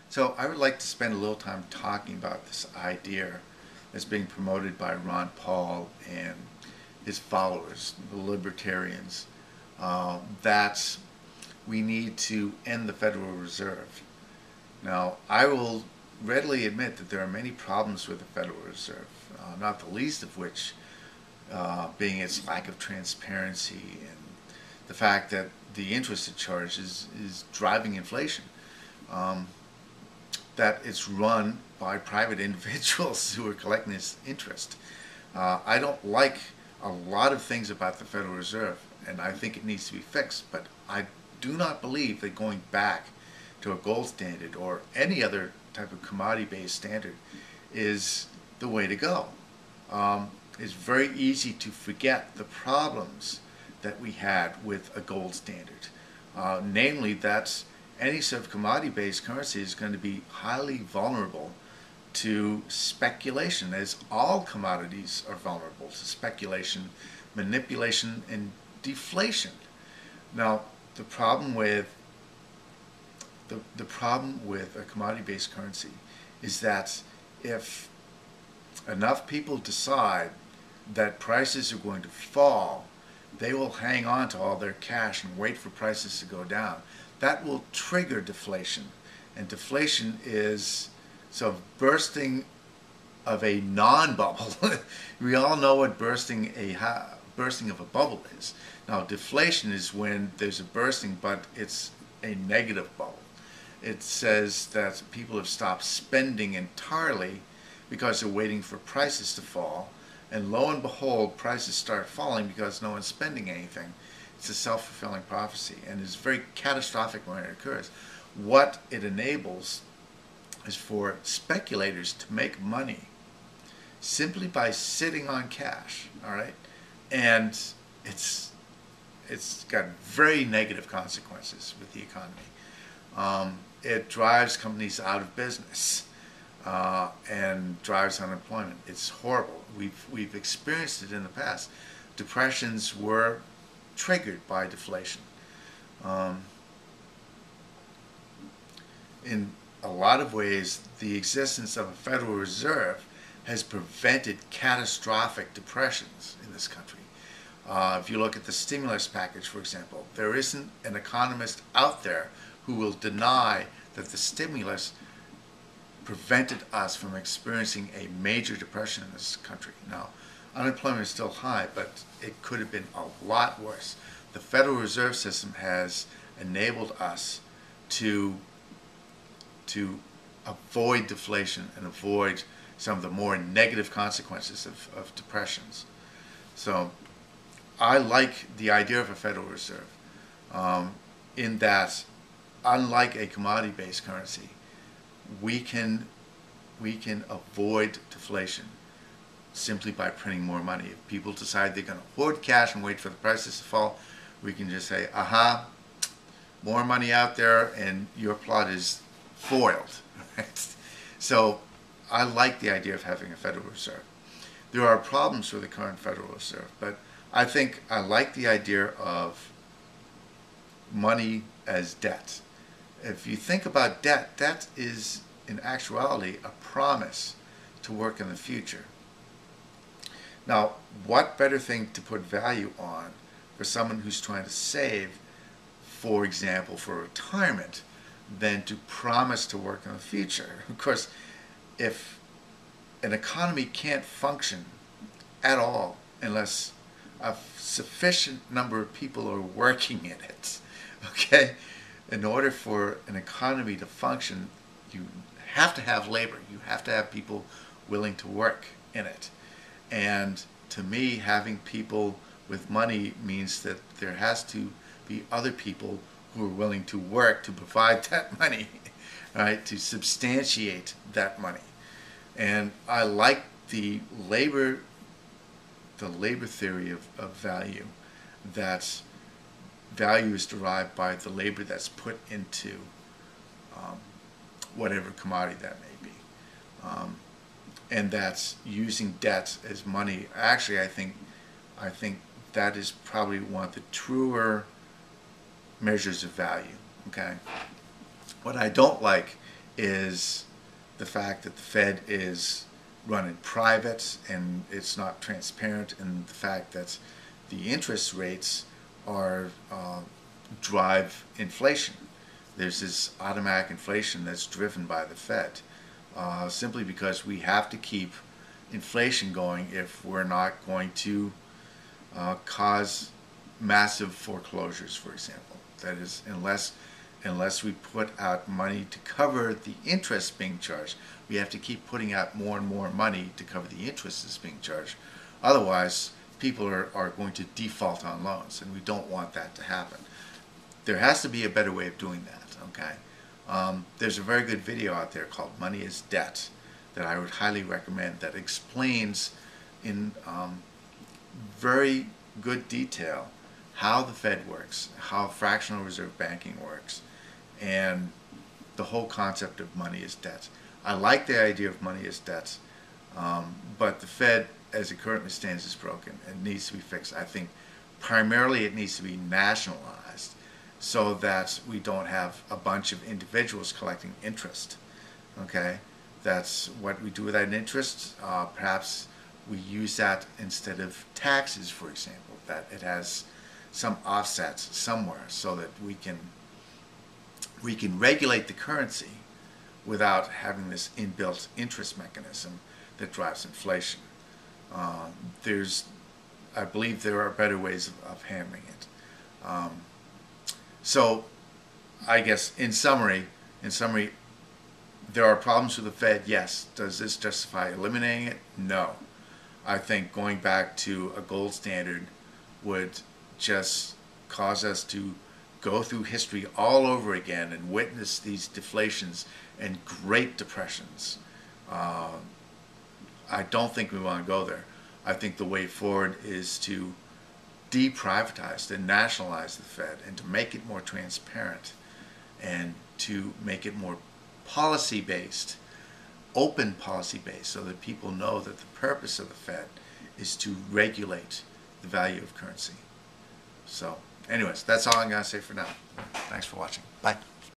So I would like to spend a little time talking about this idea that's being promoted by Ron Paul and his followers, the libertarians, that we need to end the Federal Reserve. Now, I will readily admit that there are many problems with the Federal Reserve, not the least of which being its lack of transparency and the fact that the interest it charges is driving inflation. Um, that it's run by private individuals who are collecting this interest. I don't like a lot of things about the Federal Reserve, and I think it needs to be fixed, but I do not believe that going back to a gold standard or any other type of commodity-based standard is the way to go. It's very easy to forget the problems that we had with a gold standard, namely that any sort of commodity-based currency is going to be highly vulnerable to speculation, as all commodities are vulnerable to speculation, manipulation, and deflation. Now, the problem with the problem with a commodity-based currency is that if enough people decide that prices are going to fall, they will hang on to all their cash and wait for prices to go down. That will trigger deflation. And deflation is sort of bursting of a non-bubble. We all know what bursting of a bubble is. Now, deflation is when there's a bursting, but it's a negative bubble. It says that people have stopped spending entirely because they're waiting for prices to fall, and lo and behold, prices start falling because no one's spending anything. It's a self-fulfilling prophecy, and it's very catastrophic when it occurs. What it enables is for speculators to make money simply by sitting on cash, all right? And it's got very negative consequences with the economy. It drives companies out of business and drives unemployment. It's horrible. We've experienced it in the past. Depressions were triggered by deflation. In a lot of ways, the existence of a Federal Reserve has prevented catastrophic depressions in this country. If you look at the stimulus package, for example, there isn't an economist out there who will deny that the stimulus prevented us from experiencing a major depression in this country. Now, unemployment is still high, but it could have been a lot worse. The Federal Reserve System has enabled us to avoid deflation and avoid some of the more negative consequences of depressions. So I like the idea of a Federal Reserve in that, unlike a commodity-based currency, we can avoid deflation simply by printing more money. If people decide they're going to hoard cash and wait for the prices to fall, we can just say, aha, more money out there and your plot is foiled. So I like the idea of having a Federal Reserve. There are problems with the current Federal Reserve, but I think I like the idea of money as debt. If you think about debt, debt is in actuality a promise to work in the future. Now, what better thing to put value on for someone who's trying to save, for example, for retirement, than to promise to work in the future? Of course, if an economy can't function at all unless a sufficient number of people are working in it, okay? In order for an economy to function, you have to have labor. You have to have people willing to work in it. And to me, having people with money means that there has to be other people who are willing to work to provide that money, right, to substantiate that money. And I like the labor theory of value, that value is derived by the labor that's put into whatever commodity that may be. And that's using debt as money. Actually, I think that is probably one of the truer measures of value. Okay. What I don't like is the fact that the Fed is run in private and it's not transparent, and the fact that the interest rates are drive inflation. There's this automatic inflation that's driven by the Fed, simply because we have to keep inflation going if we're not going to cause massive foreclosures, for example. That is, unless we put out money to cover the interest being charged, we have to keep putting out more and more money to cover the interest that's being charged. Otherwise, people are going to default on loans, and we don't want that to happen. There has to be a better way of doing that, okay? There's a very good video out there called Money is Debt that I would highly recommend, that explains in very good detail how the Fed works, how fractional reserve banking works, and the whole concept of money is debt. I like the idea of money as debt, but the Fed, as it currently stands, is broken and needs to be fixed. I think primarily it needs to be nationalized so that we don't have a bunch of individuals collecting interest. Okay, that's what we do with that interest. Perhaps we use that instead of taxes, for example, that it has some offsets somewhere so that we can regulate the currency without having this inbuilt interest mechanism that drives inflation. I believe there are better ways of handling it. So I guess in summary, there are problems with the Fed, yes. Does this justify eliminating it? No. I think going back to a gold standard would just cause us to go through history all over again and witness these deflations and Great Depressions. I don't think we want to go there. I think the way forward is to deprivatize and nationalize the Fed, and to make it more transparent, and to make it more policy-based, open policy-based, so that people know that the purpose of the Fed is to regulate the value of currency. So anyways, that's all I'm going to say for now. Thanks for watching. Bye.